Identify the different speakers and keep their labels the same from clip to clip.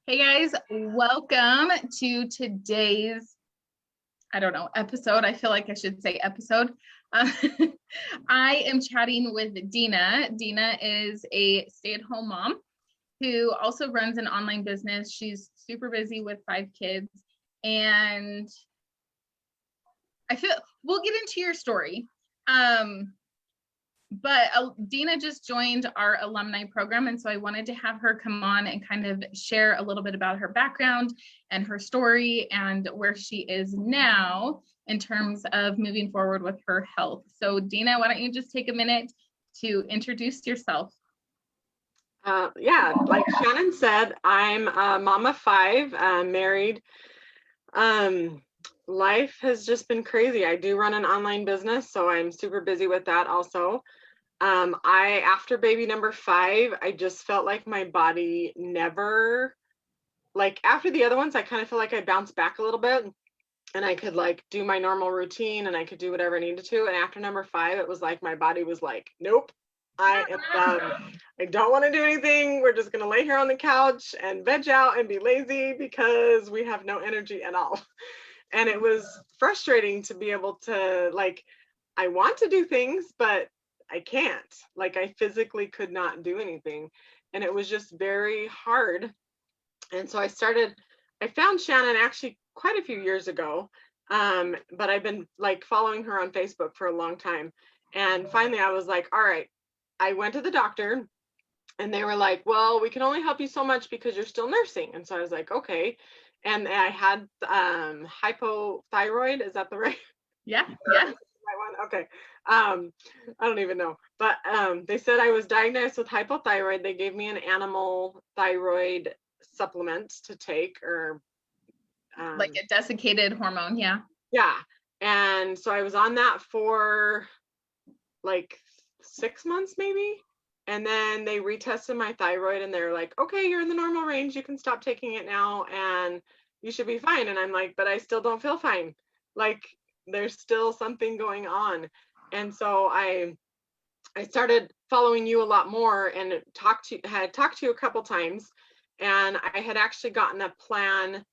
Speaker 1: Hey guys, welcome to today's, episode. I feel like I should say episode. Uh, I am chatting with Deana. Deana is a stay-at-home mom who also runs an online business. She's super busy with 5 kids. And I feel we'll get into your story. But Deana just joined our alumni program, and so I wanted to have her come on and kind of share a little bit about her background and her story and where she is now in terms of moving forward with her health. So Deana, why don't you just take a minute to introduce yourself?
Speaker 2: Yeah, like Shannon said, I'm a mom of 5, married. Life has just been crazy. I do run an online business, so I'm super busy with that also. After baby number 5, I just felt like my body never, like after the other ones, I kind of feel like I bounced back a little bit and I could like do my normal routine and I could do whatever I needed to. And after number 5, it was like my body was like, nope, I am done. I don't want to do anything. We're just going to lay here on the couch and veg out and be lazy because we have no energy at all. And it was frustrating to be able to, like, I want to do things, but I can't. Like, I physically could not do anything. And it was just very hard. And so I found Shannon actually quite a few years ago. But I've been like following her on Facebook for a long time. And finally I was like, all right, I went to the doctor and they were like, well, we can only help you so much because you're still nursing. And so I was like, okay. And I had hypothyroid. Is that the right?
Speaker 1: Yeah.
Speaker 2: Right one? Okay. I don't even know. But they said I was diagnosed with hypothyroid. They gave me an animal thyroid supplement to take, or
Speaker 1: Like a desiccated hormone. Yeah.
Speaker 2: yeah. And so I was on that for like 6 months maybe. And then they retested my thyroid and they're like, okay, you're in the normal range. You can stop taking it now and you should be fine. And I'm like, but I still don't feel fine. Like there's still something going on. And so I started following you a lot more and had talked to you a couple times. And I had actually gotten a plan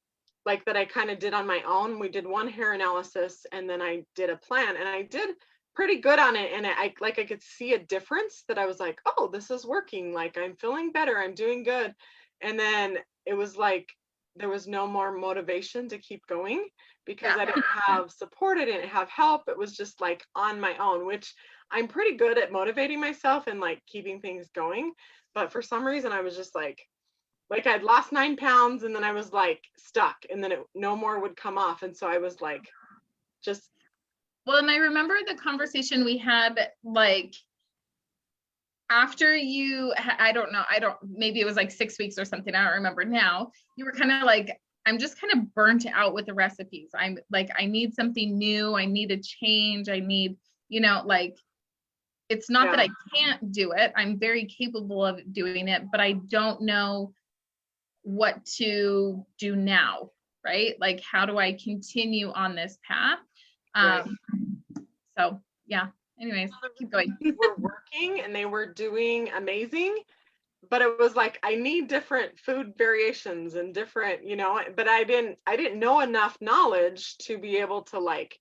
Speaker 2: like that I kind of did on my own. We did one hair analysis and then I did a plan and I did pretty good on it. And I could see a difference that I was like, oh, this is working. Like I'm feeling better. I'm doing good. And then it was like, there was no more motivation to keep going because I didn't have support. I didn't have help. It was just like on my own, which I'm pretty good at motivating myself and like keeping things going. But for some reason, I was just like I'd lost 9 pounds and then I was like stuck and then no more would come off. And so I was like, just.
Speaker 1: Well, and I remember the conversation we had, like, after you, maybe it was like 6 weeks or something. I don't remember now. You were kind of like, I'm just kind of burnt out with the recipes. I'm like, I need something new. I need a change. I need, like, it's not that I can't do it. I'm very capable of doing it, but I don't know what to do now, right? Like, how do I continue on this path?
Speaker 2: Right.
Speaker 1: So yeah, anyways, keep going.
Speaker 2: Were working and they were doing amazing, but it was like I need different food variations and different, but I didn't know enough knowledge to be able to like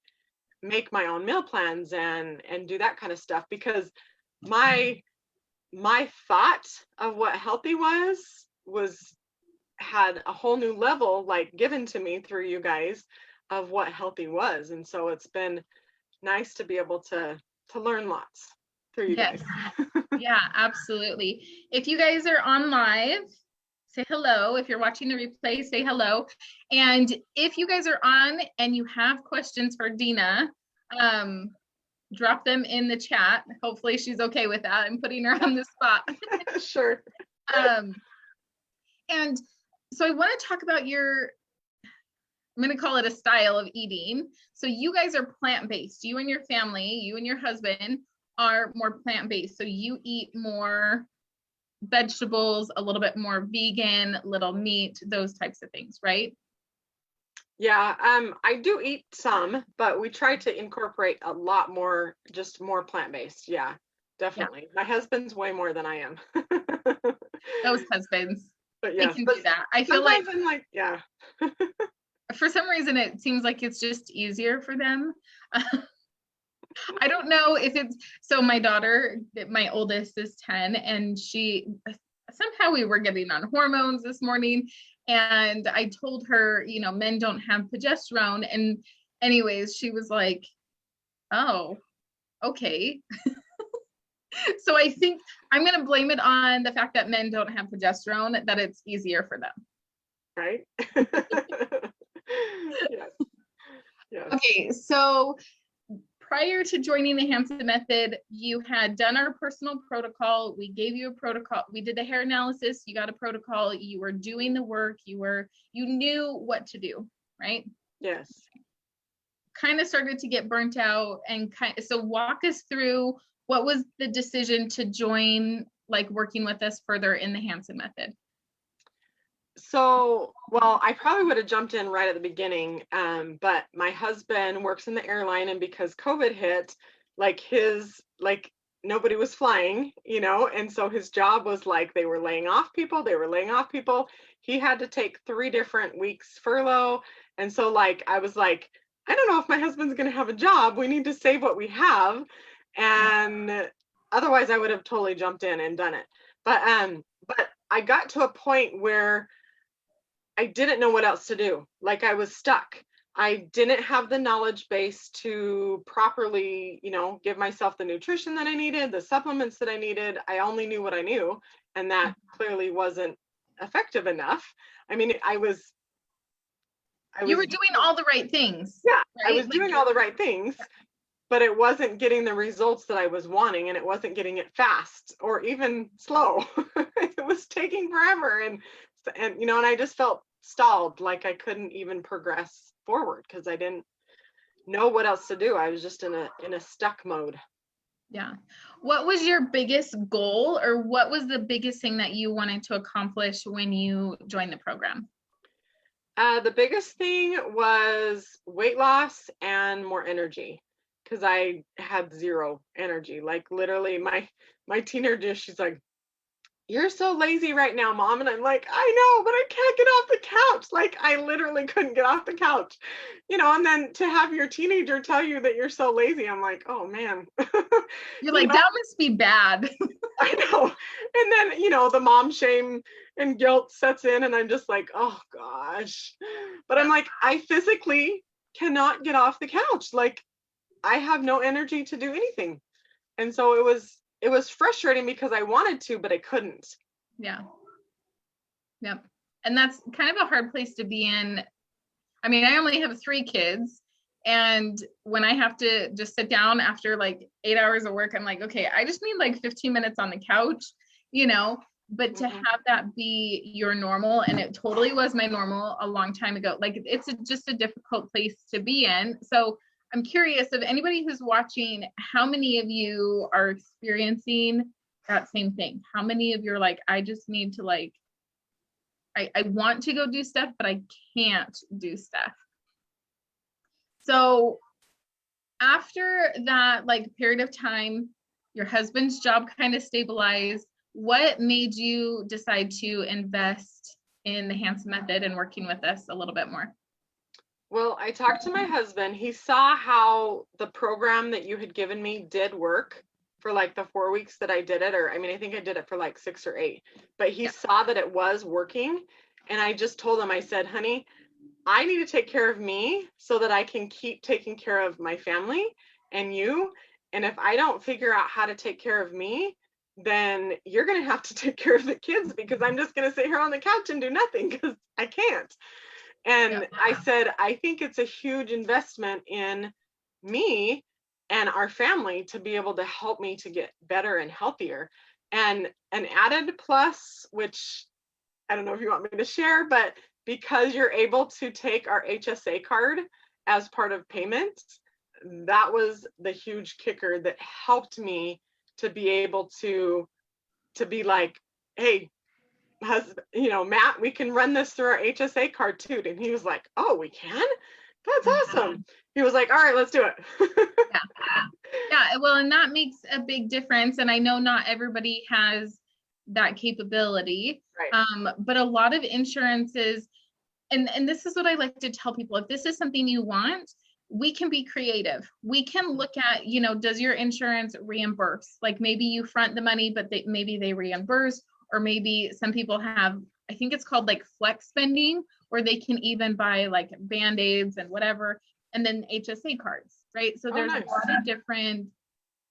Speaker 2: make my own meal plans and do that kind of stuff, because my thought of what healthy was had a whole new level like given to me through you guys of what healthy was. And so it's been nice to be able to learn lots through you guys.
Speaker 1: Yeah, absolutely. If you guys are on live, say hello. If you're watching the replay, say hello. And if you guys are on and you have questions for Deana, drop them in the chat. Hopefully she's okay with that. I'm putting her on the spot.
Speaker 2: Sure.
Speaker 1: And so I want to talk about I'm going to call it a style of eating. So you guys are plant-based. You and your family, you and your husband are more plant-based. So you eat more vegetables, a little bit more vegan, little meat, those types of things, right?
Speaker 2: Yeah, I do eat some, but we try to incorporate a lot more, just more plant-based. Yeah, definitely. Yeah. My husband's way more than I am.
Speaker 1: Those husbands.
Speaker 2: But
Speaker 1: I
Speaker 2: yes,
Speaker 1: can
Speaker 2: but
Speaker 1: do that. I feel like
Speaker 2: sometimes I'm like, yeah.
Speaker 1: for some reason it seems like it's just easier for them. I don't know if it's so my daughter, my oldest is 10, and she somehow we were getting on hormones this morning, and I told her, you know, men don't have progesterone, and anyways, she was like, "Oh, okay." So I think I'm going to blame it on the fact that men don't have progesterone, that it's easier for them.
Speaker 2: Right. Yes. Yes.
Speaker 1: Okay, so prior to joining the Hansen method, you had done our personal protocol. We gave you a protocol. We did the hair analysis. You got a protocol. You were doing the work. You knew what to do, right?
Speaker 2: Yes.
Speaker 1: Kind of started to get burnt out, and so walk us through what was the decision to join, like working with us further in the Hansen method.
Speaker 2: So, well, I probably would have jumped in right at the beginning, but my husband works in the airline, and because COVID hit, like nobody was flying, and so his job was like they were laying off people, He had to take 3 different weeks furlough, and so like I was like, I don't know if my husband's going to have a job. We need to save what we have, and otherwise I would have totally jumped in and done it. But I got to a point where I didn't know what else to do. Like I was stuck. I didn't have the knowledge base to properly, give myself the nutrition that I needed, the supplements that I needed. I only knew what I knew, and that clearly wasn't effective enough. I mean,
Speaker 1: You were doing all the right things.
Speaker 2: Yeah,
Speaker 1: right?
Speaker 2: I was doing all the right things, but it wasn't getting the results that I was wanting, and it wasn't getting it fast or even slow. It was taking forever, and I just felt stalled, like I couldn't even progress forward because I didn't know what else to do. I was just in a stuck mode.
Speaker 1: Yeah. What was your biggest goal, or what was the biggest thing that you wanted to accomplish when you joined the program?
Speaker 2: The biggest thing was weight loss and more energy, because I had zero energy. Like literally my teenager, she's like, "You're so lazy right now, Mom." And I'm like, "I know, but I can't get off the couch." Like I literally couldn't get off the couch, and then to have your teenager tell you that you're so lazy, I'm like, oh man.
Speaker 1: You're like, that must be bad.
Speaker 2: I know. And then, the mom shame and guilt sets in, and I'm just like, oh gosh. But I'm like, I physically cannot get off the couch. Like I have no energy to do anything. And so it was frustrating because I wanted to, but I couldn't.
Speaker 1: Yeah. Yep. And that's kind of a hard place to be in. I mean, I only have 3 kids. And when I have to just sit down after like 8 hours of work, I'm like, okay, I just need like 15 minutes on the couch, but to have that be your normal, and it totally was my normal a long time ago. Like it's just a difficult place to be in. So I'm curious of anybody who's watching, how many of you are experiencing that same thing? How many of you are like, I just need to I want to go do stuff, but I can't do stuff. So after that period of time, your husband's job kind of stabilized. What made you decide to invest in the Hansen method and working with us a little bit more?
Speaker 2: Well, I talked to my husband. He saw how the program that you had given me did work for like the 4 weeks that I did it, or I mean, I think I did it for like 6 or 8, but he saw that it was working. And I just told him, I said, honey, I need to take care of me so that I can keep taking care of my family and you. And if I don't figure out how to take care of me, then you're going to have to take care of the kids, because I'm just going to sit here on the couch and do nothing because I can't. And I said, I think it's a huge investment in me and our family to be able to help me to get better and healthier. And an added plus, which I don't know if you want me to share, but because you're able to take our HSA card as part of payments, that was the huge kicker that helped me to be able to be like, hey, Matt, we can run this through our HSA card too. And he was like, oh, we can? That's awesome. He was like, all right, let's do it.
Speaker 1: Yeah. Well, and that makes a big difference. And I know not everybody has that capability.
Speaker 2: Right.
Speaker 1: But a lot of insurances, and this is what I like to tell people, if this is something you want, we can be creative. We can look at, does your insurance reimburse? Like maybe you front the money, but maybe they reimburse, or maybe some people have, I think it's called like flex spending, where they can even buy like Band-Aids and whatever, and then HSA cards, right? So there's
Speaker 2: nice.
Speaker 1: a lot of different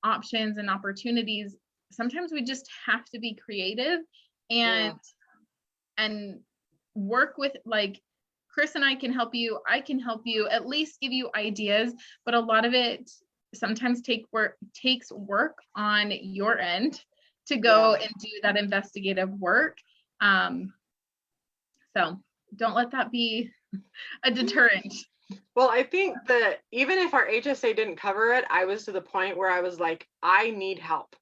Speaker 1: options and opportunities. Sometimes we just have to be creative and work with, like, Chris and I can help you. I can help you, at least give you ideas, but a lot of it sometimes takes work on your end to go and do that investigative work. So don't let that be a deterrent.
Speaker 2: Well, I think that even if our HSA didn't cover it, I was to the point where I was like, I need help.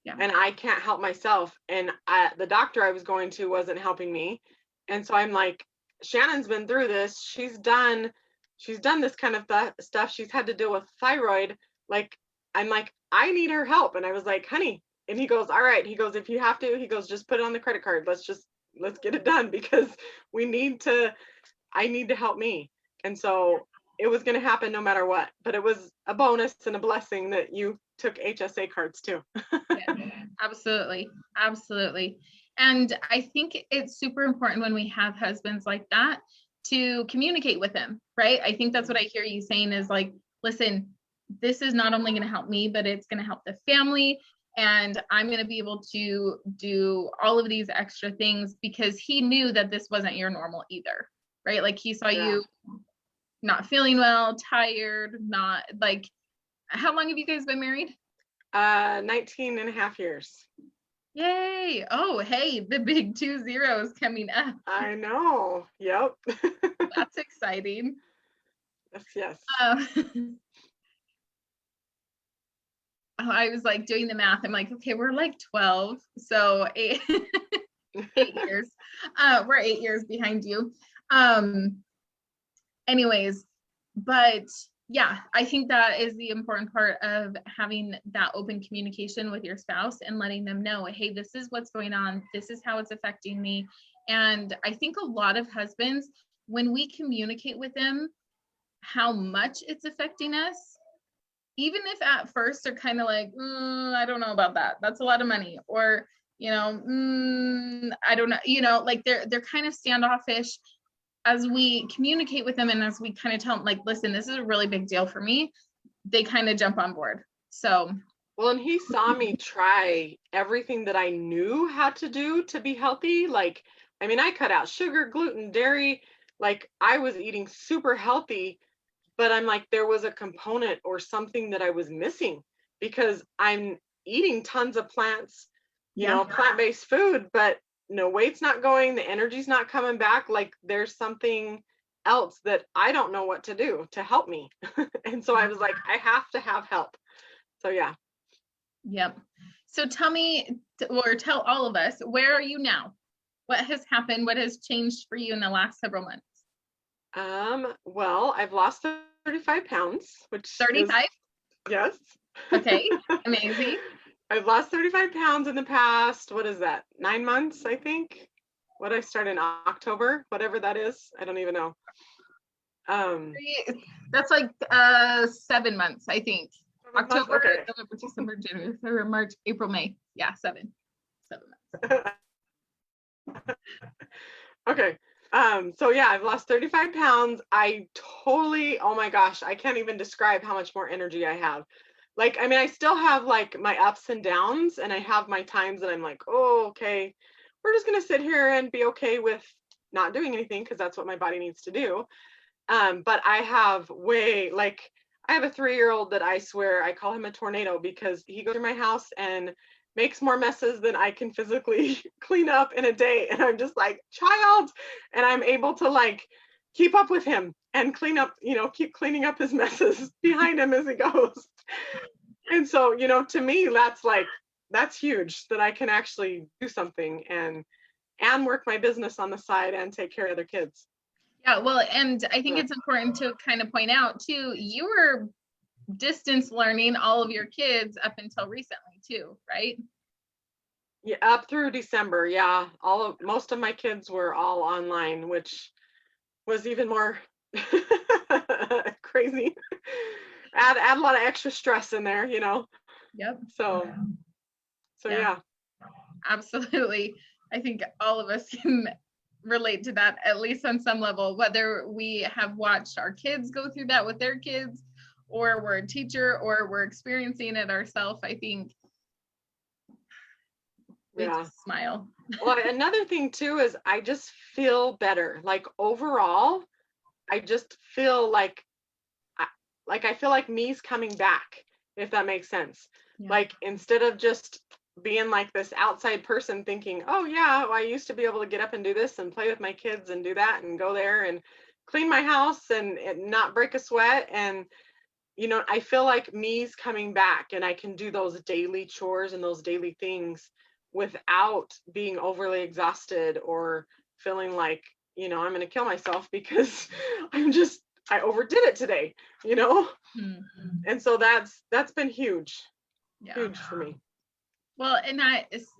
Speaker 1: Yeah.
Speaker 2: And I can't help myself. And the doctor I was going to wasn't helping me. And so I'm like, Shannon's been through this. She's done this kind of stuff. She's had to deal with thyroid. Like, I'm like, I need her help. And I was like, honey, and he goes, all right. He goes, if you have to, he goes, just put it on the credit card. Let's get it done, because I need to help me. And so it was going to happen no matter what, but it was a bonus and a blessing that you took HSA cards too.
Speaker 1: Yeah, absolutely. Absolutely. And I think it's super important when we have husbands like that to communicate with them, right? I think that's what I hear you saying is like, listen, this is not only going to help me, but it's going to help the family. And I'm going to be able to do all of these extra things, because he knew that this wasn't your normal either, right? Like he saw you not feeling well, tired, not like, how long have you guys been married?
Speaker 2: 19 and a half years.
Speaker 1: Yay. Oh, hey, the big 20 coming up.
Speaker 2: I know. Yep.
Speaker 1: That's exciting.
Speaker 2: Yes.
Speaker 1: I was like doing the math. I'm like, okay, we're like 12. So 8 years. We're 8 years behind you. Anyways, but yeah, I think that is the important part of having that open communication with your spouse and letting them know, hey, this is what's going on. This is how it's affecting me. And I think a lot of husbands, when we communicate with them how much it's affecting us, even if at first they're kind of like, I don't know about that. That's a lot of money. Or, I don't know, like they're kind of standoffish. As we communicate with them and as we kind of tell them, like, listen, this is a really big deal for me, they kind of jump on board. So.
Speaker 2: Well, and he saw me try everything that I knew how to do to be healthy. Like, I mean, I cut out sugar, gluten, dairy. Like, I was eating super healthy, but I'm like, there was a component or something that I was missing, because I'm eating tons of plants, plant-based food, but no weight's not going, the energy's not coming back. Like, there's something else that I don't know what to do to help me. And so I was like, I have to have help. So yeah.
Speaker 1: Yep. So tell me, or tell all of us, where are you now? What has happened? What has changed for you in the last several months?
Speaker 2: Well, I've lost 35 pounds, which
Speaker 1: 35?
Speaker 2: Yes.
Speaker 1: Okay. Amazing.
Speaker 2: I've lost 35 pounds in the past, what is that, 9 months, I think? What I start in October, whatever that is, I don't even know.
Speaker 1: That's like 7 months, I think. October,
Speaker 2: okay.
Speaker 1: November, December, January, February, March, April, May. Yeah, 7 months.
Speaker 2: Okay. So yeah, I've lost 35 pounds. I totally, oh my gosh, I can't even describe how much more energy I have. Like, I mean, I still have like my ups and downs, and I have my times that I'm like, oh, okay, we're just gonna sit here and be okay with not doing anything, because that's what my body needs to do. But I have I have a 3-year-old that I swear I call him a tornado, because he goes through my house and makes more messes than I can physically clean up in a day. And I'm just like, child, and I'm able to like keep up with him and clean up, keep cleaning up his messes behind him as he goes. And so, to me, that's huge, that I can actually do something and work my business on the side and take care of other kids.
Speaker 1: Yeah, well, and I think it's important to kind of point out too, you were distance learning all of your kids up until recently too, right?
Speaker 2: Yeah, up through December. Yeah. Most of my kids were all online, which was even more crazy. Add a lot of extra stress in there, you know.
Speaker 1: Yep.
Speaker 2: So
Speaker 1: Yeah,
Speaker 2: yeah.
Speaker 1: absolutely. I think all of us can relate to that, at least on some level, whether we have watched our kids go through that with their kids, or we're a teacher, or we're experiencing it ourselves. I think we
Speaker 2: Yeah.
Speaker 1: just smile.
Speaker 2: Well, another thing too is I just feel better. Like overall, I just feel I feel like me's coming back, if that makes sense.
Speaker 1: Yeah.
Speaker 2: Like instead of just being like this outside person thinking, oh yeah, well, I used to be able to get up and do this and play with my kids and do that and go there and clean my house and not break a sweat. And, you know, I feel like me's coming back and I can do those daily chores and those daily things without being overly exhausted or feeling like, you know, I'm going to kill myself because I overdid it today, you know?
Speaker 1: Hmm.
Speaker 2: And so that's been huge,
Speaker 1: Yeah.
Speaker 2: huge for me.
Speaker 1: Well, and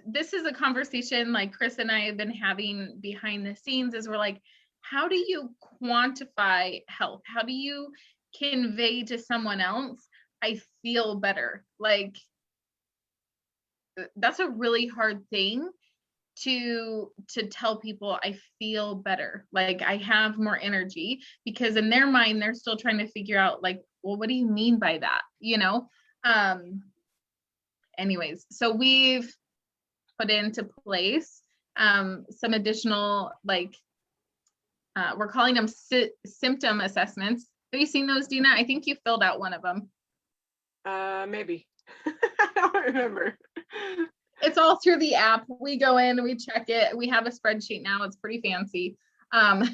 Speaker 1: this is a conversation like Chris and I have been having behind the scenes, is we're like, how do you quantify health? How do you convey to someone else, I feel better? Like, that's a really hard thing to tell people, I feel better, like I have more energy, because in their mind they're still trying to figure out, like, well, what do you mean by that, you know? Anyways, so we've put into place some additional, like, we're calling them symptom assessments. Have you seen those, Deana? I think you filled out one of them.
Speaker 2: Maybe. I don't remember.
Speaker 1: It's all through the app. We go in, we check it. We have a spreadsheet now. It's pretty fancy. Um,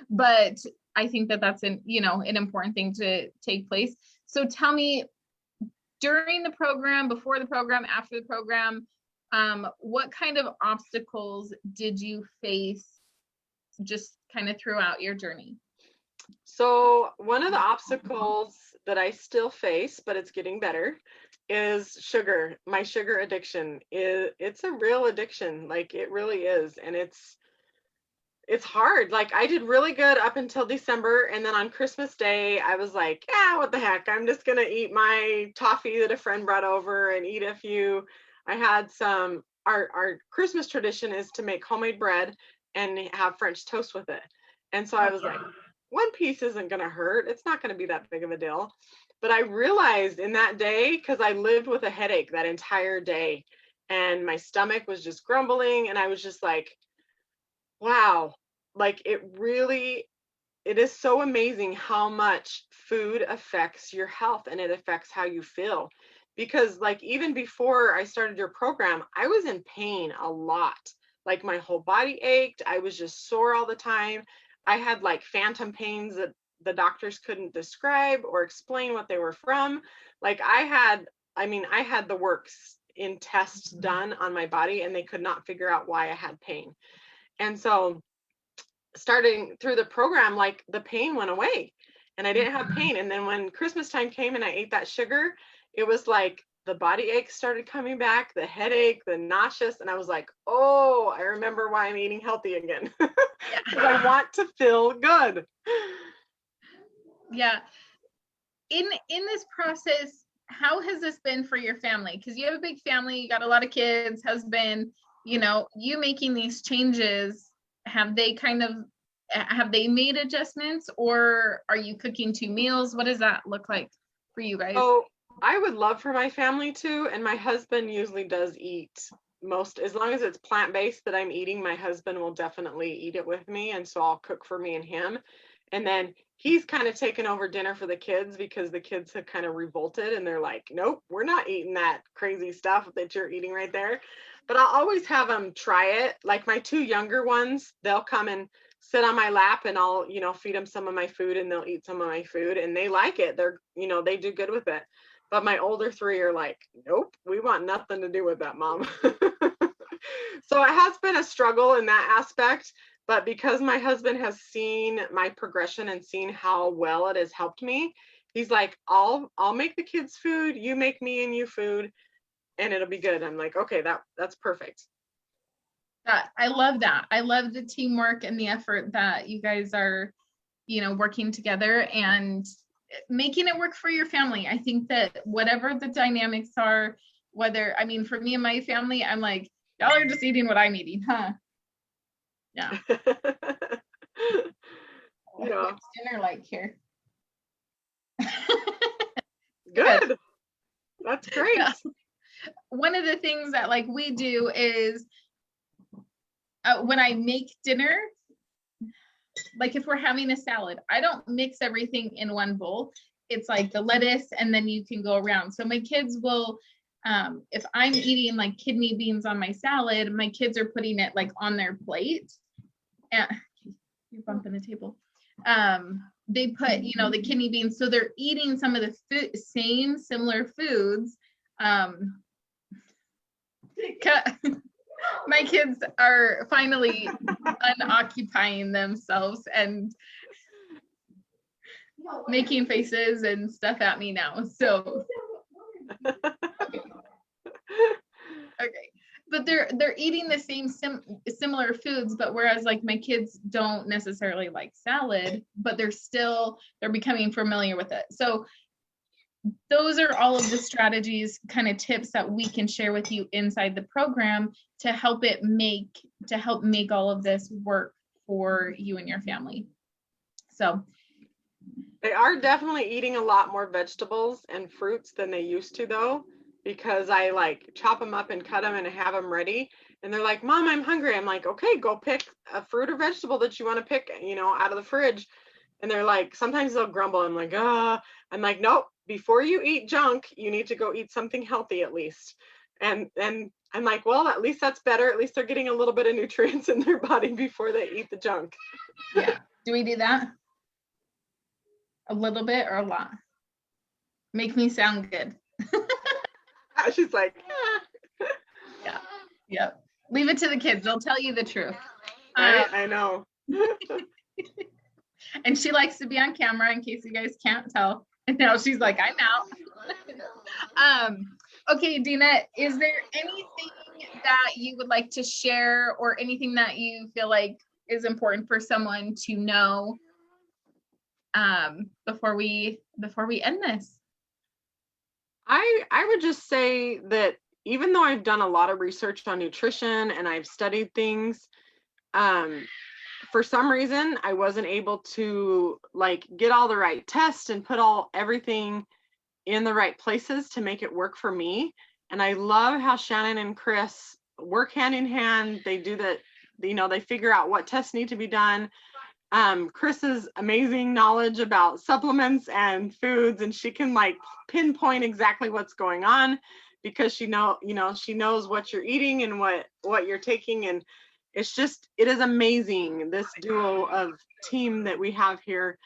Speaker 1: but I think that that's an important thing to take place. So tell me, during the program, before the program, after the program, what kind of obstacles did you face just kind of throughout your journey?
Speaker 2: So one of the obstacles that I still face, but it's getting better, is sugar. My sugar addiction it's a real addiction. Like it really is. And it's hard. Like I did really good up until December, and then on Christmas Day I was like, yeah, what the heck, I'm just gonna eat my toffee that a friend brought over and eat a few. I had some our Christmas tradition is to make homemade bread and have French toast with it. And so I was like, one piece isn't gonna hurt, it's not gonna be that big of a deal. But I realized in that day, because I lived with a headache that entire day and my stomach was just grumbling, and I was just like, wow, like it is so amazing how much food affects your health and it affects how you feel. Because like even before I started your program, I was in pain a lot. Like my whole body ached. I was just sore all the time. I had like phantom pains that the doctors couldn't describe or explain what they were from. Like I had the works in tests done on my body and they could not figure out why I had pain. And so starting through the program, like the pain went away and I didn't have pain. And then when Christmas time came and I ate that sugar, it was like the body ache started coming back, the headache, the nauseous. And I was like, oh, I remember why I'm eating healthy again. Because I want to feel good.
Speaker 1: Yeah. In this process, how has this been for your family? Because you have a big family, you got a lot of kids, husband, you making these changes, have they made adjustments, or are you cooking 2 meals? What does that look like for you guys?
Speaker 2: So I would love for my family to, and my husband usually does eat most, as long as it's plant-based that I'm eating, my husband will definitely eat it with me. And so I'll cook for me and him. And then he's kind of taken over dinner for the kids because the kids have kind of revolted and they're like, nope, we're not eating that crazy stuff that you're eating right there. But I'll always have them try it. Like my two younger ones, they'll come and sit on my lap and I'll, feed them some of my food and they'll eat some of my food and they like it. They do good with it. But my older three are like, nope, we want nothing to do with that, Mom. So it has been a struggle in that aspect. But because my husband has seen my progression and seen how well it has helped me, he's like, I'll make the kids food, you make me and you food. and it'll be good. I'm like, okay, that's perfect.
Speaker 1: I love that. I love the teamwork and the effort that you guys are, working together and making it work for your family. I think that whatever the dynamics are, for me and my family, I'm like, y'all are just eating what I'm eating, huh? Yeah.
Speaker 2: Yeah.
Speaker 1: What's dinner like here?
Speaker 2: Good. That's great.
Speaker 1: Yeah. One of the things that like we do is when I make dinner, like if we're having a salad, I don't mix everything in one bowl. It's like the lettuce and then you can go around. So my kids will, if I'm eating like kidney beans on my salad, my kids are putting it like on their plate. And you're bumping the table. They put, the kidney beans. So they're eating some of the same similar foods. My kids are finally unoccupying themselves and making faces and stuff at me now. So okay. But they're eating the same similar foods, but whereas like my kids don't necessarily like salad, but they're becoming familiar with it. So those are all of the strategies, kind of tips that we can share with you inside the program to help make all of this work for you and your family. So
Speaker 2: they are definitely eating a lot more vegetables and fruits than they used to, though, because I like chop them up and cut them and have them ready. And they're like, Mom, I'm hungry. I'm like, okay, go pick a fruit or vegetable that you want to pick, out of the fridge. And they're like, sometimes they'll grumble. I'm like, I'm like, nope, before you eat junk, you need to go eat something healthy at least. And I'm like, well, at least that's better. At least they're getting a little bit of nutrients in their body before they eat the junk.
Speaker 1: Yeah. Do we do that? A little bit or a lot? Make me sound good.
Speaker 2: She's like,
Speaker 1: Yeah. Yep. Leave it to the kids. They'll tell you the truth.
Speaker 2: I know.
Speaker 1: And she likes to be on camera in case you guys can't tell. And now she's like, I'm out. Okay, Deana, is there anything that you would like to share or anything that you feel like is important for someone to know before we end this?
Speaker 2: I would just say that even though I've done a lot of research on nutrition and I've studied things, for some reason I wasn't able to like get all the right tests and put everything in the right places to make it work for me. And I love how Shannon and Chris work hand in hand. They do that, they figure out what tests need to be done. Chris's amazing knowledge about supplements and foods, and she can like pinpoint exactly what's going on because she knows what you're eating and what you're taking. And it is amazing, this duo of team that we have here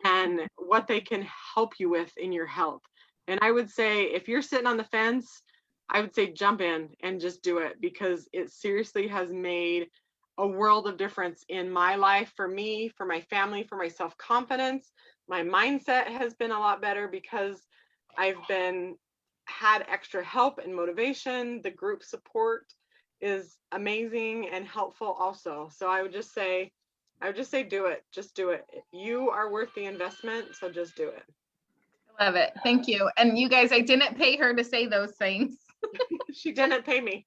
Speaker 2: and what they can help you with in your health. And I would say if you're sitting on the fence, I would say jump in and just do it, because it seriously has made a world of difference in my life, for me, for my family, for my self-confidence. My mindset has been a lot better because I've had extra help and motivation. The group support is amazing and helpful also. So I would just say do it. Just do it. You are worth the investment, so just do it.
Speaker 1: Love it. Thank you. And you guys, I didn't pay her to say those things.
Speaker 2: She didn't pay me.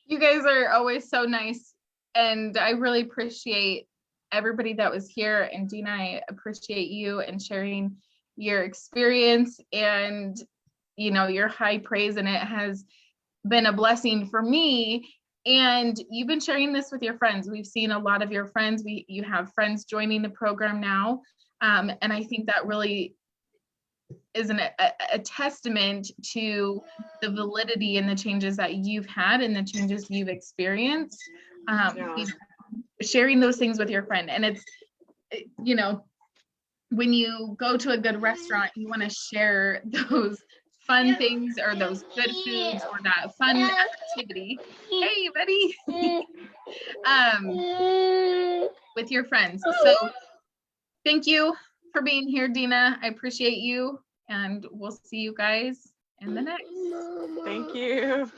Speaker 1: You guys are always so nice, and I really appreciate everybody that was here. And Deana, I appreciate you and sharing your experience and your high praise, and it has been a blessing for me. And you've been sharing this with your friends. We've seen a lot of your friends. You have friends joining the program now, and I think that really is a testament to the validity and the changes that you've had and the changes you've experienced. Sharing those things with your friend. And it's, when you go to a good restaurant, you want to share those fun things or those good foods or that fun activity. Hey, buddy. With your friends. So thank you for being here, Deana. I appreciate you. and we'll see you guys in the next.
Speaker 2: Thank you.